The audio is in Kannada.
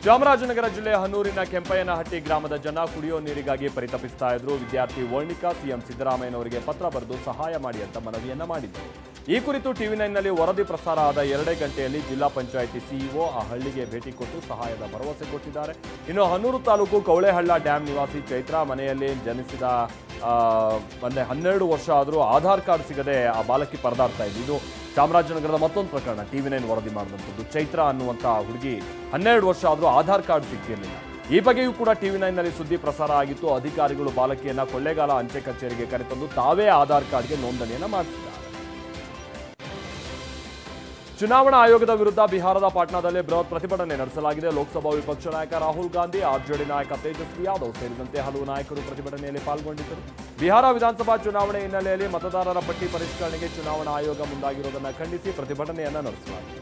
ಚಾಮರಾಜನಗರ ಜಿಲ್ಲೆ ಹನ್ನೂರಿನ ಕೆಂಪಯ್ಯನಹಟ್ಟಿ ಗ್ರಾಮದ ಜನ ಕುಡಿಯೋ ನೀರಿಗಾಗಿ ಪರಿತಪಿಸ್ತಾ ಇದ್ರು. ವಿದ್ಯಾರ್ಥಿ ವರ್ಣಿಕಾ ಸಿಎಂ ಸಿದ್ದರಾಮಯ್ಯನವರಿಗೆ ಪತ್ರ ಬರೆದು ಸಹಾಯ ಮಾಡಿ ಅಂತ ಮನವಿಯನ್ನ ಮಾಡಿದ್ರು. ಈ ಕುರಿತು ಟಿವಿ9ನಲ್ಲಿ ವರದಿ ಪ್ರಸಾರ ಆದ 2 ಗಂಟೆಯಲ್ಲಿ ಜಿಲ್ಲಾ ಪಂಚಾಯಿತಿ ಸಿಇಒ ಆ ಹಳ್ಳಿಗೆ ಭೇಟಿ ಕೊಟ್ಟು ಸಹಾಯದ ಭರವಸೆ ಕೊಟ್ಟಿದ್ದಾರೆ. ಇನ್ನು ಹನ್ನೂರು ತಾಲೂಕು ಕವಳೆಹಳ್ಳ ಡ್ಯಾಂ ನಿವಾಸಿ ಚೈತ್ರಾ ಮನೆಯಲ್ಲಿ ಜನಿಸಿದ 12 ವರ್ಷ ಆದರೂ ಆಧಾರ್ ಕಾರ್ಡ್ ಸಿಗದೆ ಆ ಬಾಲಕಿ ಪರದಾಡ್ತಾ ಇದ್ದು. ಇದು ಚಾಮರಾಜನಗರದ ಮತ್ತೊಂದು ಪ್ರಕರಣ ಟಿವಿ9 ವರದಿ ಮಾಡಿದಂಥದ್ದು. ಚೈತ್ರಾ ಅನ್ನುವಂಥ ಹುಡುಗಿ 12 ವರ್ಷ ಆದರೂ ಆಧಾರ್ ಕಾರ್ಡ್ ಸಿಕ್ಕಿರಲಿಲ್ಲ. ಈ ಬಗ್ಗೆಯೂ ಕೂಡ ಟಿವಿ9ನಲ್ಲಿ ಸುದ್ದಿ ಪ್ರಸಾರ ಆಗಿತ್ತು. ಅಧಿಕಾರಿಗಳು ಬಾಲಕಿಯನ್ನ ಕೊಳ್ಳೇಗಾಲ ಅಂಚೆ ಕಚೇರಿಗೆ ಕರೆತಂದು ತಾವೇ ಆಧಾರ್ ಕಾರ್ಡ್ಗೆ ನೋಂದಣಿಯನ್ನು ಮಾಡಿಸಿದ್ದಾರೆ. ಚುನಾವಣಾ ಆಯೋಗದ ವಿರುದ್ಧ ಬಿಹಾರದ ಪಾಟ್ನಾದಲ್ಲಿ ಬೃಹತ್ ಪ್ರತಿಭಟನೆ ನಡೆಸಲಾಗಿದೆ. ಲೋಕಸಭಾ ವಿಪಕ್ಷ ನಾಯಕ ರಾಹುಲ್ ಗಾಂಧಿ, ಆರ್ಜೆಡಿ ನಾಯಕ ತೇಜಸ್ವಿ ಯಾದವ್ ಸೇರಿದಂತೆ ಹಲವು ನಾಯಕರು ಪ್ರತಿಭಟನೆಯಲ್ಲಿ ಪಾಲ್ಗೊಂಡಿದ್ದರು. ಬಿಹಾರ ವಿಧಾನಸಭಾ ಚುನಾವಣೆ ಹಿನ್ನೆಲೆಯಲ್ಲಿ ಮತದಾರರ ಪಟ್ಟಿ ಪರಿಷ್ಕರಣೆಗೆ ಚುನಾವಣಾ ಆಯೋಗ ಮುಂದಾಗಿರುವುದನ್ನು ಖಂಡಿಸಿ ಪ್ರತಿಭಟನೆಯನ್ನ ನಡೆಸಲಾಗಿದೆ.